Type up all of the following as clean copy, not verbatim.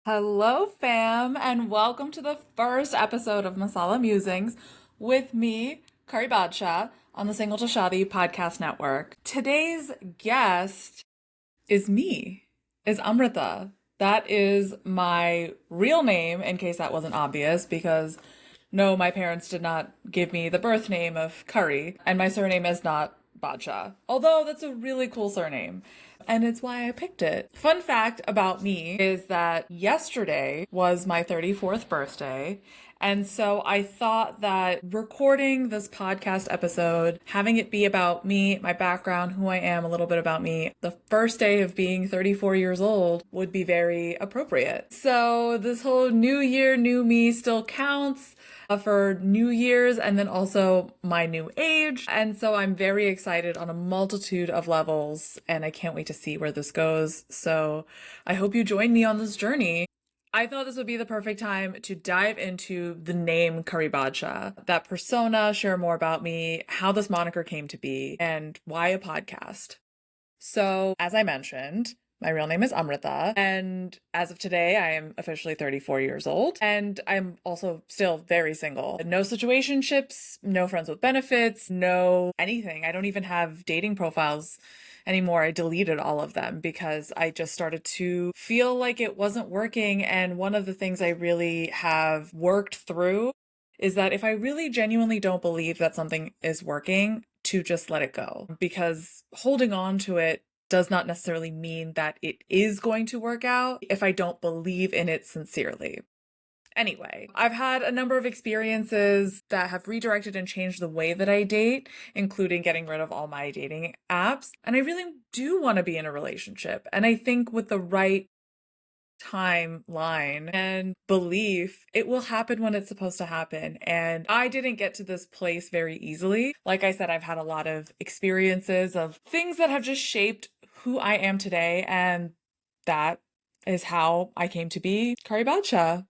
Hello, fam, and welcome to the first episode of Masala Musings with me, Kari Badsha, on the Single to Shadi podcast network. Today's guest is me, is Amrita. That is my real name, in case that wasn't obvious, because no, my parents did not give me the birth name of Curry, and my surname is not Badsha. Although that's a really cool surname, and it's why I picked it. Fun fact about me is that yesterday was my 34th birthday, and so I thought that recording this podcast episode, having it be about me, my background, who I am, a little bit about me, the first day of being 34 years old would be very appropriate. So this whole new year, new me still counts for New Year's and then also my new age. And so I'm very excited on a multitude of levels and I can't wait to see where this goes. So I hope you join me on this journey. I thought this would be the perfect time to dive into the name Curry Badsha, that persona, share more about me, how this moniker came to be, and why a podcast. So, as I mentioned, my real name is Amrita, and as of today, I am officially 34 years old, and I'm also still very single. No situationships, no friends with benefits, no anything. I don't even have dating profiles anymore. I deleted all of them because I just started to feel like it wasn't working. And one of the things I really have worked through is that if I really genuinely don't believe that something is working, to just let it go. Because holding on to it does not necessarily mean that it is going to work out if I don't believe in it sincerely. Anyway, I've had a number of experiences that have redirected and changed the way that I date, including getting rid of all my dating apps. And I really do want to be in a relationship. And I think with the right timeline and belief, it will happen when it's supposed to happen. And I didn't get to this place very easily. Like I said, I've had a lot of experiences of things that have just shaped who I am today. And that is how I came to be Kari Badsha.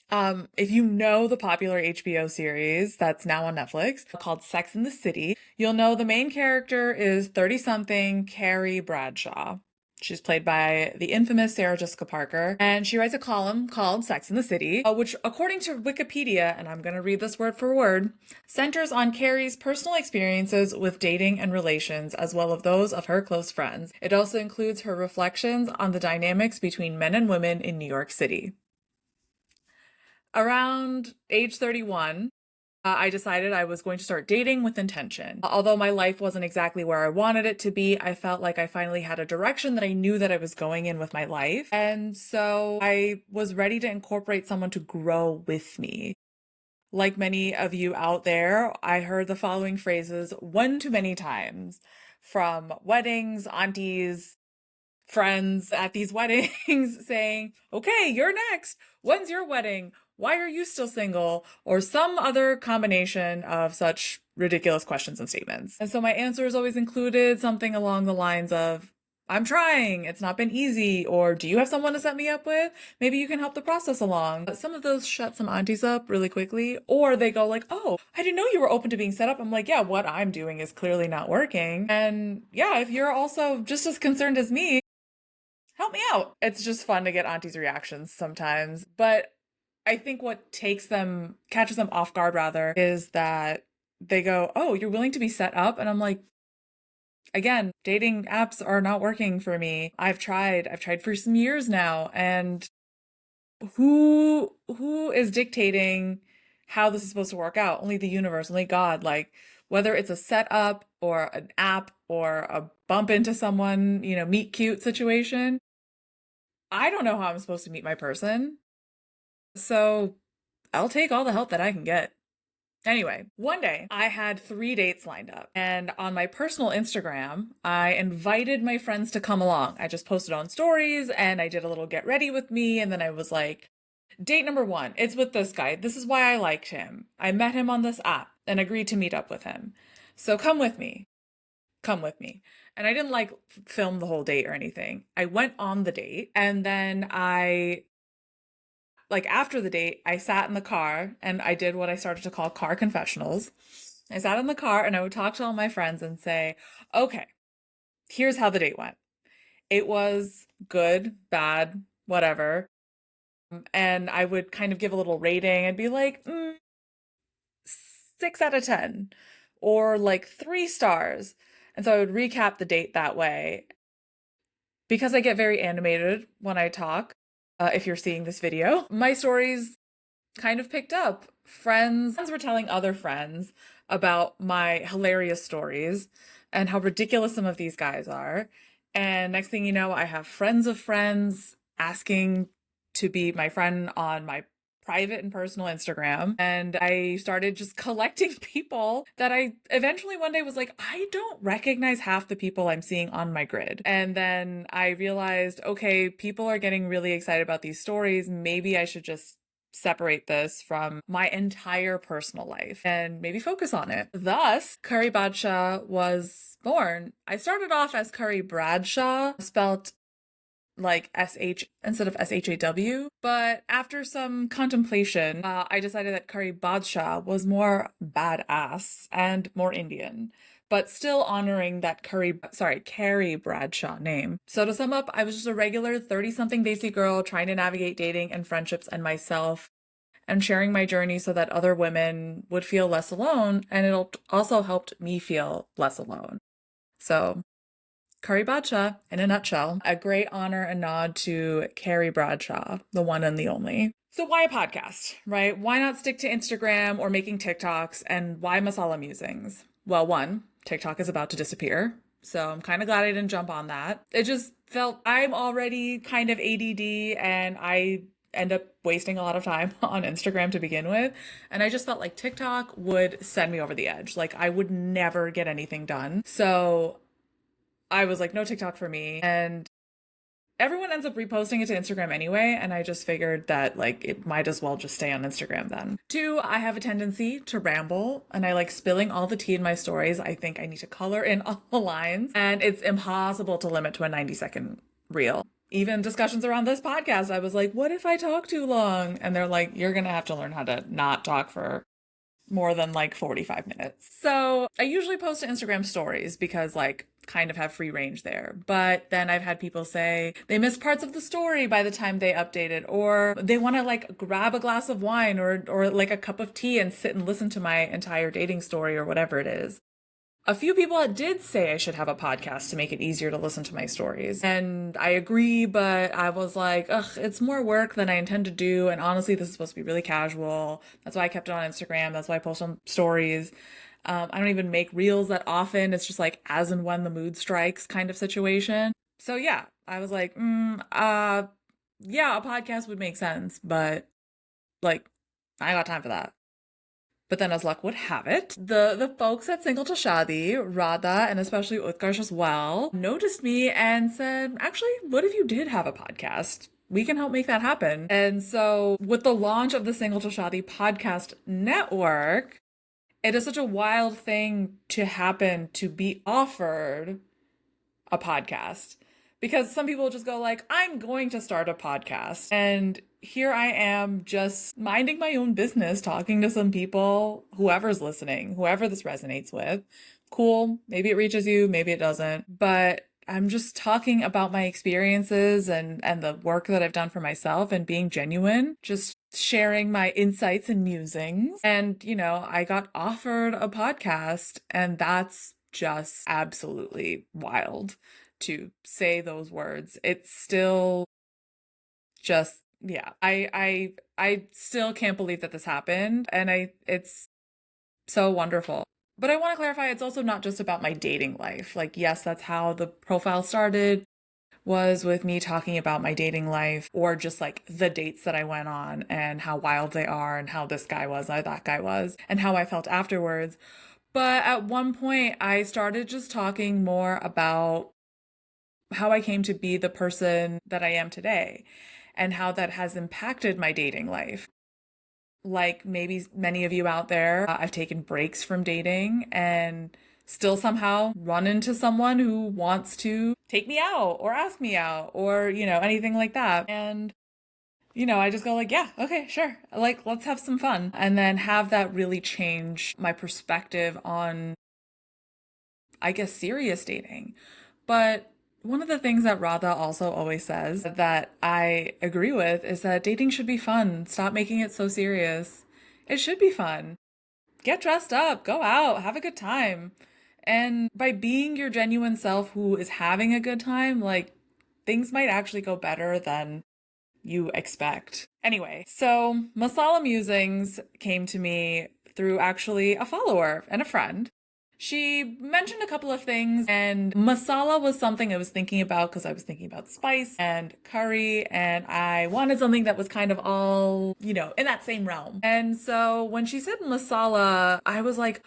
If you know the popular HBO series that's now on Netflix called Sex and the City, you'll know the main character is 30 something Carrie Bradshaw. She's played by the infamous Sarah Jessica Parker, and she writes a column called Sex and the City, which, according to Wikipedia, and I'm going to read this word for word, centers on Carrie's personal experiences with dating and relations, as well as those of her close friends. It also includes her reflections on the dynamics between men and women in New York City. Around age 31, I decided I was going to start dating with intention. Although my life wasn't exactly where I wanted it to be, I felt like I finally had a direction that I knew that I was going in with my life. And so I was ready to incorporate someone to grow with me. Like many of you out there, I heard the following phrases one too many times from weddings, aunties, friends at these weddings saying, okay, you're next. When's your wedding? Why are you still single? Or some other combination of such ridiculous questions and statements. And so my answers always included something along the lines of, I'm trying, it's not been easy, or do you have someone to set me up with? Maybe you can help the process along. But some of those shut some aunties up really quickly, or they go like, oh, I didn't know you were open to being set up. I'm like, yeah, what I'm doing is clearly not working. And yeah, if you're also just as concerned as me, help me out. It's just fun to get aunties' reactions sometimes. But I think what catches them off guard rather, is that they go, oh, you're willing to be set up? And I'm like, again, dating apps are not working for me. I've tried for some years now. And who is dictating how this is supposed to work out? Only the universe, only God. Like, whether it's a setup or an app or a bump into someone, meet cute situation, I don't know how I'm supposed to meet my person. So I'll take all the help that I can get. Anyway, one day I had 3 dates lined up, and on my personal Instagram, I invited my friends to come along. I just posted on stories and I did a little get ready with me, and then I was like, date number 1, it's with this guy. This is why I liked him. I met him on this app and agreed to meet up with him. So come with me. Come with me. And I didn't like film the whole date or anything. I went on the date and then after the date, I sat in the car and I did what I started to call car confessionals. I sat in the car and I would talk to all my friends and say, okay, here's how the date went. It was good, bad, whatever. And I would kind of give a little rating and be like, 6 out of 10, or like 3 stars. And so I would recap the date that way. Because I get very animated when I talk, if you're seeing this video, my stories kind of picked up. Friends were telling other friends about my hilarious stories and how ridiculous some of these guys are. And next thing you know, I have friends of friends asking to be my friend on my private and personal Instagram. And I started just collecting people that I eventually one day was like, I don't recognize half the people I'm seeing on my grid. And then I realized, okay, people are getting really excited about these stories. Maybe I should just separate this from my entire personal life and maybe focus on it. Thus, Curry Badshaw was born. I started off as Curry Bradshaw, spelt like SH instead of SHAW. But after some contemplation, I decided that Curry Badshaw was more badass and more Indian, but still honoring that Carrie Bradshaw name. So to sum up, I was just a regular 30-something Desi girl trying to navigate dating and friendships and myself and sharing my journey so that other women would feel less alone, and it also helped me feel less alone. So Curry Bradshaw, in a nutshell, a great honor and nod to Carrie Bradshaw, the one and the only. So why a podcast, right? Why not stick to Instagram or making TikToks, and why Masala Musings? Well, one, TikTok is about to disappear, so I'm kind of glad I didn't jump on that. It just felt I'm already kind of ADD and I end up wasting a lot of time on Instagram to begin with. And I just felt like TikTok would send me over the edge. Like I would never get anything done. So I was like, no TikTok for me. And everyone ends up reposting it to Instagram anyway. And I just figured that like it might as well just stay on Instagram then. Two, I have a tendency to ramble and I like spilling all the tea in my stories. I think I need to color in all the lines, and it's impossible to limit to a 90-second reel. Even discussions around this podcast, I was like, what if I talk too long? And they're like, you're going to have to learn how to not talk for more than like 45 minutes. So I usually post to Instagram stories because like kind of have free range there. But then I've had people say they miss parts of the story by the time they update it, or they want to like grab a glass of wine or like a cup of tea and sit and listen to my entire dating story or whatever it is. A few people did say I should have a podcast to make it easier to listen to my stories. And I agree, but I was like, ugh, it's more work than I intend to do. And honestly, this is supposed to be really casual. That's why I kept it on Instagram. That's why I post on stories. I don't even make reels that often. It's just like as and when the mood strikes kind of situation. So yeah, I was like, yeah, a podcast would make sense, but like, I got time for that. But then, as luck would have it, the folks at Single to Shadi, Radha, and especially Utkarsh as well, noticed me and said, actually, what if you did have a podcast? We can help make that happen. And so, with the launch of the Single to Shadi podcast network, it is such a wild thing to happen to be offered a podcast, because some people just go like, I'm going to start a podcast, and here I am just minding my own business, talking to some people, whoever's listening, whoever this resonates with. Cool, maybe it reaches you, maybe it doesn't, but I'm just talking about my experiences and the work that I've done for myself and being genuine, just sharing my insights and musings. And, you know, I got offered a podcast, and that's just absolutely wild to say those words. It's still just, yeah, I still can't believe that this happened, and it's so wonderful. But I want to clarify, it's also not just about my dating life. Like, yes, that's how the profile started, was with me talking about my dating life, or just like the dates that I went on and how wild they are and how this guy was, how that guy was, and how I felt afterwards. But at one point, I started just talking more about how I came to be the person that I am today and how that has impacted my dating life. Like maybe many of you out there, I've taken breaks from dating and still somehow run into someone who wants to take me out or ask me out or, you know, anything like that. And, you know, I just go like, yeah, okay, sure. Like, let's have some fun. And then have that really change my perspective on, I guess, serious dating. But One of the things that Radha also always says that I agree with is that dating should be fun. Stop making it so serious. It should be fun. Get dressed up, go out, have a good time. And by being your genuine self who is having a good time, like things might actually go better than you expect. Anyway, so Masala Musings came to me through actually a follower and a friend. She mentioned a couple of things, and masala was something I was thinking about because I was thinking about spice and curry, and I wanted something that was kind of all, in that same realm. And so when she said masala, I was like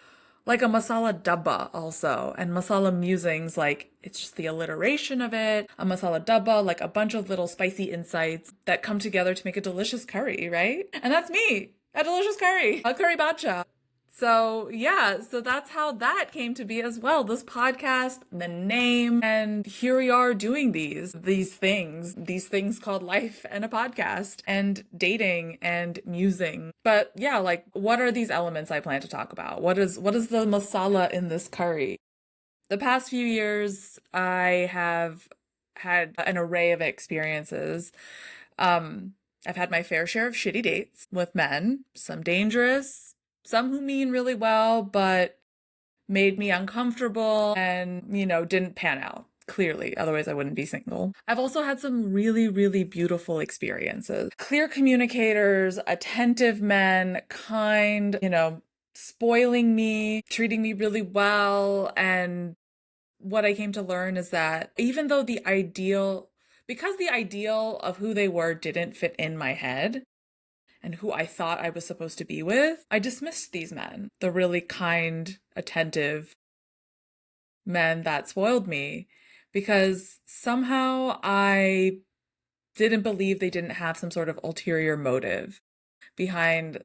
a masala dabba also, and masala musings, like it's just the alliteration of it. A masala dabba, like a bunch of little spicy insights that come together to make a delicious curry, right? And that's me, a delicious curry, a curry bacha. So, yeah, so that's how that came to be as well. This podcast, the name, and here we are doing these things called life and a podcast and dating and musing. But yeah, like what are these elements I plan to talk about? What is the masala in this curry? The past few years, I have had an array of experiences. Um, I've had my fair share of shitty dates with men, some dangerous, some who mean really well, but made me uncomfortable and, didn't pan out. Clearly, otherwise I wouldn't be single. I've also had some really, really beautiful experiences. Clear communicators, attentive men, kind, spoiling me, treating me really well, and what I came to learn is that even though because the ideal of who they were didn't fit in my head and who I thought I was supposed to be with, I dismissed these men, the really kind, attentive men that spoiled me, because somehow I didn't believe they didn't have some sort of ulterior motive behind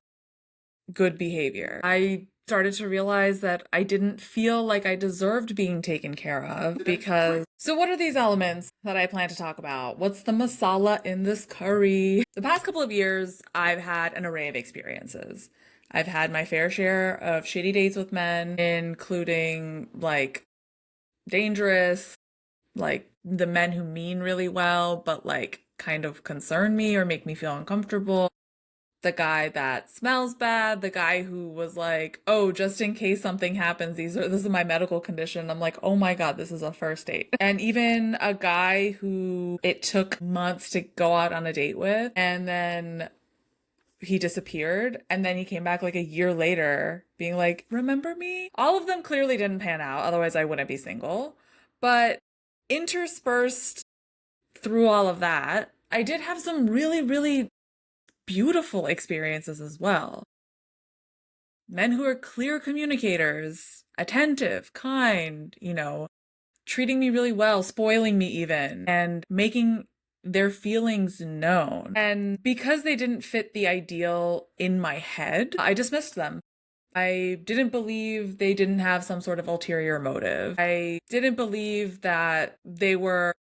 good behavior. I started to realize that I didn't feel like I deserved being taken care of because. So, what are these elements that I plan to talk about? What's the masala in this curry? The past couple of years, I've had an array of experiences. I've had my fair share of shitty dates with men, including like dangerous, like the men who mean really well, but like kind of concern me or make me feel uncomfortable, the guy that smells bad, the guy who was like, "Oh, just in case something happens, this is my medical condition." I'm like, "Oh my God, this is a first date." And even a guy who it took months to go out on a date with, and then he disappeared, and then he came back like a year later being like, "Remember me?" All of them clearly didn't pan out, otherwise I wouldn't be single. But interspersed through all of that, I did have some really, really beautiful experiences as well. Men who are clear communicators, attentive, kind, treating me really well, spoiling me even, and making their feelings known. And because they didn't fit the ideal in my head, I dismissed them. I didn't believe they didn't have some sort of ulterior motive. I didn't believe that they weren't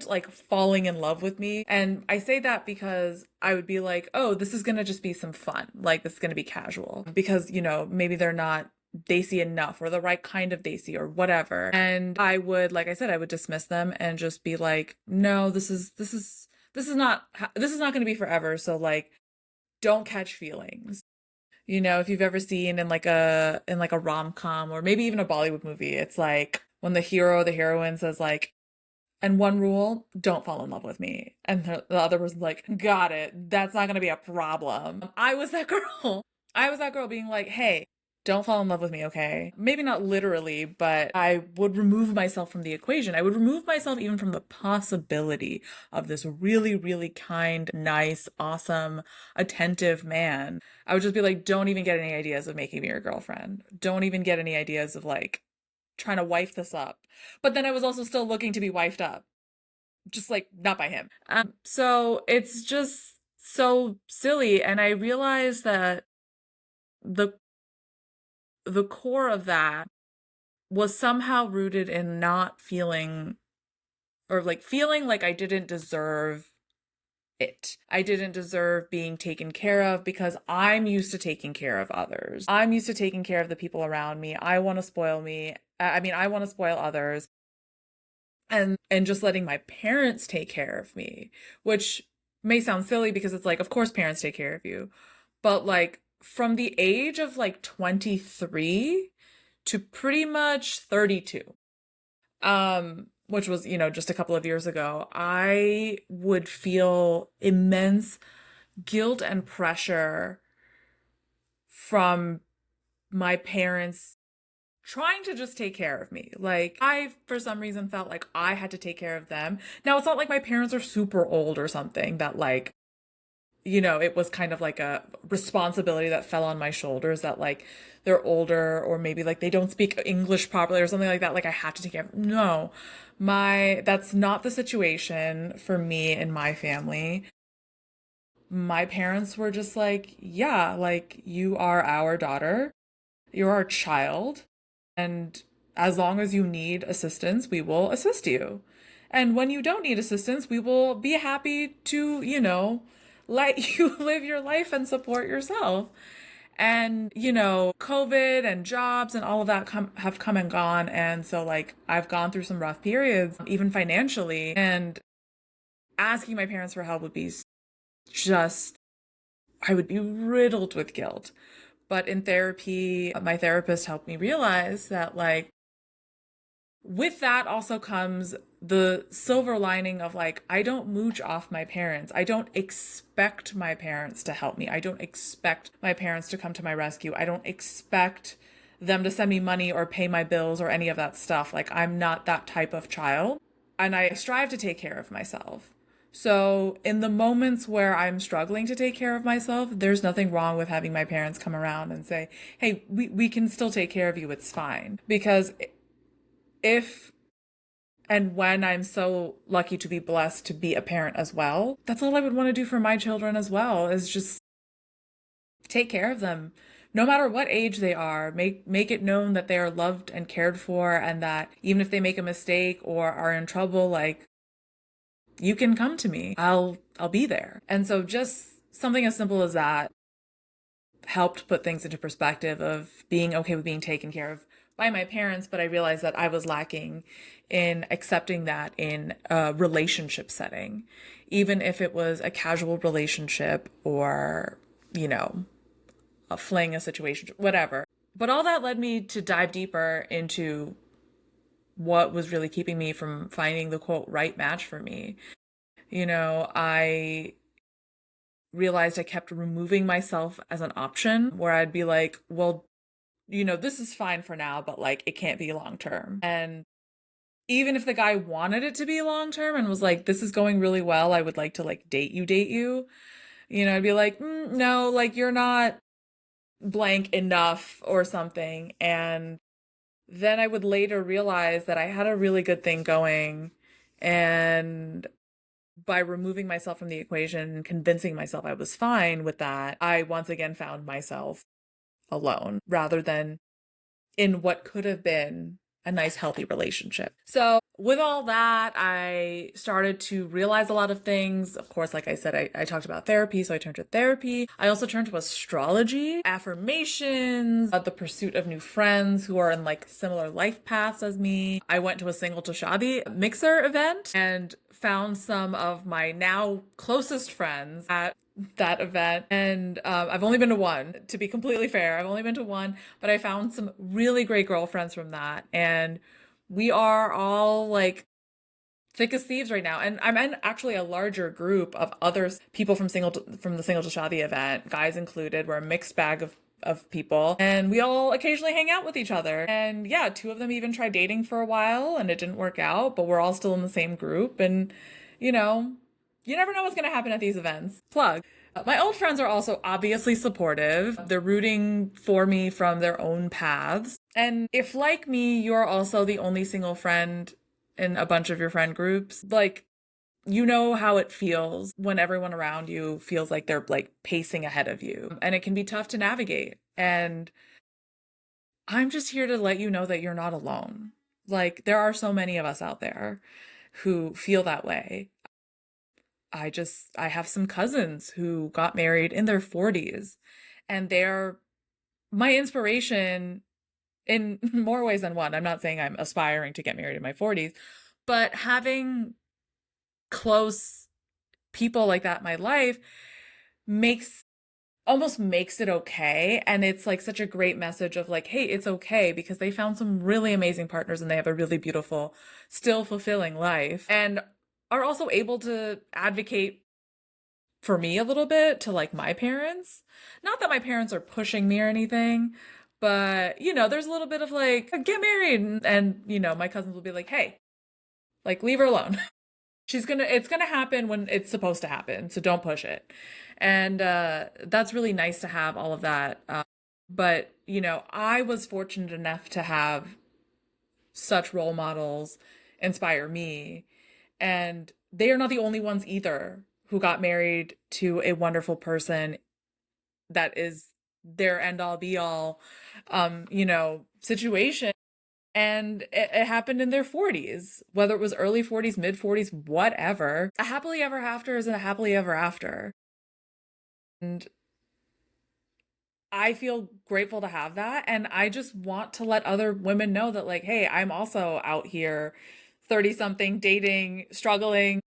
like falling in love with me. And I say that because I would be like, oh, this is going to just be some fun. Like, this is going to be casual because, maybe they're not daisy enough or the right kind of daisy or whatever. And I would, like I said, I would dismiss them and just be like, no, this is not going to be forever. So like, don't catch feelings. If you've ever seen in like a rom-com or maybe even a Bollywood movie, it's like when the hero or the heroine says like, and one rule, don't fall in love with me. And the other person's like, got it. That's not going to be a problem. I was that girl. I was that girl being like, hey, don't fall in love with me, okay? Maybe not literally, but I would remove myself from the equation. I would remove myself even from the possibility of this really, really kind, nice, awesome, attentive man. I would just be like, don't even get any ideas of making me your girlfriend. Don't even get any ideas of like trying to wife this up. But then I was also still looking to be wifed up, just like not by him. So it's just so silly. And I realized that the the core of that was somehow rooted in not feeling or like feeling like I didn't deserve it. I didn't deserve being taken care of because I'm used to taking care of others. I'm used to taking care of the people around me. I want to spoil me. I mean, I want to spoil others. and just letting my parents take care of me, which may sound silly because it's like, of course parents take care of you. But like from the age of like 23 to pretty much 32, which was, just a couple of years ago, I would feel immense guilt and pressure from my parents trying to just take care of me. Like, I, for some reason, felt like I had to take care of them. Now, it's not like my parents are super old or something that, like, it was kind of like a responsibility that fell on my shoulders that, like, they're older or maybe, like, they don't speak English properly or something like that. Like, I had to take care of them. No, that's not the situation for me and my family. My parents were just like, yeah, like, you are our daughter, you're our child. And as long as you need assistance, we will assist you. And when you don't need assistance, we will be happy to, let you live your life and support yourself. And, COVID and jobs and all of that have come and gone. And so, like, I've gone through some rough periods, even financially. And asking my parents for help would be just, I would be riddled with guilt. But in therapy, my therapist helped me realize that, like, with that also comes the silver lining of, like, I don't mooch off my parents. I don't expect my parents to help me. I don't expect my parents to come to my rescue. I don't expect them to send me money or pay my bills or any of that stuff. Like, I'm not that type of child. And I strive to take care of myself. So, in the moments where I'm struggling to take care of myself, there's nothing wrong with having my parents come around and say, hey, we can still take care of you. It's fine. Because if and when I'm so lucky to be blessed to be a parent as well, that's all I would want to do for my children as well, is just take care of them. No matter what age they are, make it known that they are loved and cared for, and that even if they make a mistake or are in trouble, like, you can come to me. I'll be there. And so just something as simple as that helped put things into perspective of being okay with being taken care of by my parents, but I realized that I was lacking in accepting that in a relationship setting, even if it was a casual relationship or, a fling, a situation, whatever. But all that led me to dive deeper into what was really keeping me from finding the quote right match for me. I realized I kept removing myself as an option where I'd be like, well, this is fine for now, but like it can't be long term. And even if the guy wanted it to be long term and was like, this is going really well, I would like to like date you, I'd be like, no, like you're not blank enough or something. And then I would later realize that I had a really good thing going. And by removing myself from the equation and convincing myself I was fine with that, I once again found myself alone rather than in what could have been a nice, healthy relationship. So, with all that, I started to realize a lot of things. Of course, like I said, I talked about therapy, so I turned to therapy. I also turned to astrology, affirmations, the pursuit of new friends who are in like similar life paths as me. I went to a single to shadi mixer event and found some of my now closest friends at that event. And I've only been to one, to be completely fair. I've only been to one, but I found some really great girlfriends from that. And we are all like thick as thieves right now. And I'm in actually a larger group of other people from the single to shadi event, guys included. We're a mixed bag of people, and we all occasionally hang out with each other. And yeah, two of them even tried dating for a while and it didn't work out, but we're all still in the same group. And you know, you never know what's going to happen at these events. Plug. My old friends are also obviously supportive. They're rooting for me from their own paths. And if, like me, you're also the only single friend in a bunch of your friend groups, like, you know how it feels when everyone around you feels like they're like pacing ahead of you. And it can be tough to navigate. And I'm just here to let you know that you're not alone. Like, there are so many of us out there who feel that way. I have some cousins who got married in their 40s, and they're my inspiration in more ways than one. I'm not saying I'm aspiring to get married in my 40s, But having close people like that in my life makes almost makes it okay. And it's like such a great message of like, hey, it's okay because they found some really amazing partners and they have a really beautiful, still fulfilling life and are also able to advocate for me a little bit to like my parents. Not that my parents are pushing me or anything, but there's a little bit of like, get married. And my cousins will be like, hey, like, leave her alone. It's gonna happen when it's supposed to happen, so don't push it. And that's really nice to have all of that. But I was fortunate enough to have such role models inspire me, and they are not the only ones either who got married to a wonderful person that is their end all be all, situation. And it happened in their 40s, whether it was early 40s, mid 40s, whatever. A happily ever after is a happily ever after. And I feel grateful to have that. And I just want to let other women know that, like, hey, I'm also out here 30 something, dating, struggling,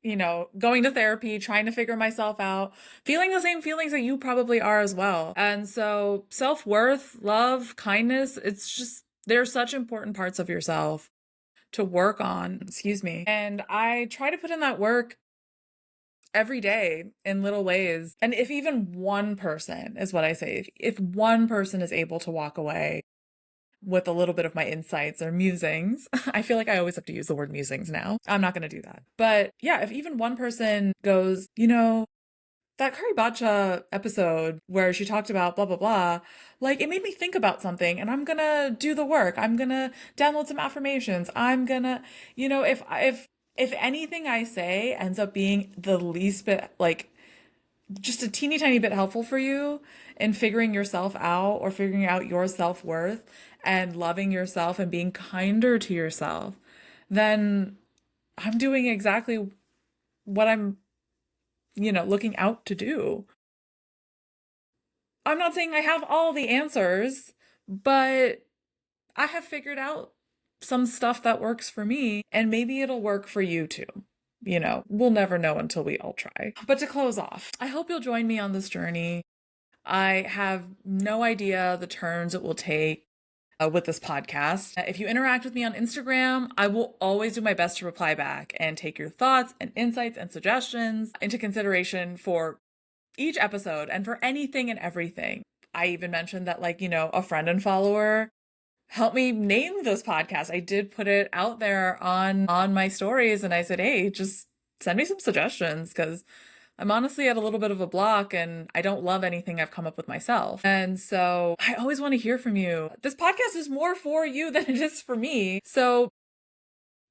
going to therapy, trying to figure myself out, feeling the same feelings that you probably are as well. And so self worth, love, kindness, it's just, they're such important parts of yourself to work on, excuse me. And I try to put in that work every day in little ways. And if even one person is what I say, if one person is able to walk away with a little bit of my insights or musings, I feel like I always have to use the word musings now. I'm not going to do that. But yeah, if even one person goes, that Curry Batcha episode where she talked about blah blah blah, like it made me think about something and I'm gonna do the work. I'm gonna download some affirmations. I'm gonna, if anything I say ends up being the least bit like just a teeny tiny bit helpful for you in figuring yourself out or figuring out your self-worth and loving yourself and being kinder to yourself, then I'm doing exactly what I'm looking out to do. I'm not saying I have all the answers, but I have figured out some stuff that works for me, and maybe it'll work for you too. We'll never know until we all try. But to close off, I hope you'll join me on this journey. I have no idea the turns it will take with this podcast. If you interact with me on Instagram, I will always do my best to reply back and take your thoughts and insights and suggestions into consideration for each episode and for anything and everything. I even mentioned that, like, a friend and follower helped me name this podcast. I did put it out there on my stories and I said, hey, just send me some suggestions because I'm honestly at a little bit of a block and I don't love anything I've come up with myself. And so I always want to hear from you. This podcast is more for you than it is for me. So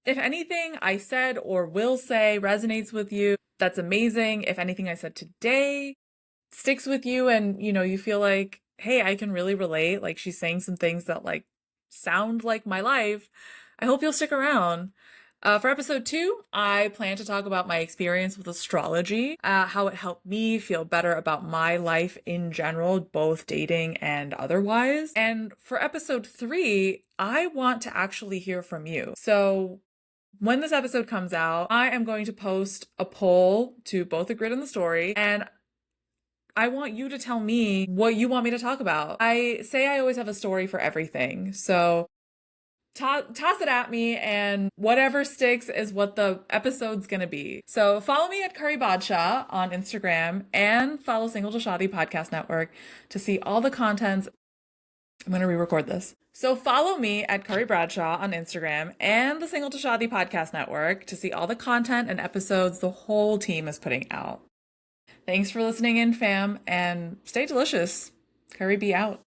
if anything I said or will say resonates with you, that's amazing. If anything I said today sticks with you and, you feel like, hey, I can really relate, like she's saying some things that like sound like my life, I hope you'll stick around. For episode 2, I plan to talk about my experience with astrology, how it helped me feel better about my life in general, both dating and otherwise. And for episode 3, I want to actually hear from you. So when this episode comes out, I am going to post a poll to both the grid and the story, and I want you to tell me what you want me to talk about. I say I always have a story for everything, so toss it at me, and whatever sticks is what the episode's gonna be. So follow me at Curry Badshaw on Instagram and follow Single to Shadi Podcast Network to see all the contents. I'm gonna re-record this. So follow me at Curry Bradshaw on Instagram and the Single to Shadi Podcast Network to see all the content and episodes the whole team is putting out. Thanks for listening in, fam, and stay delicious. Curry be out.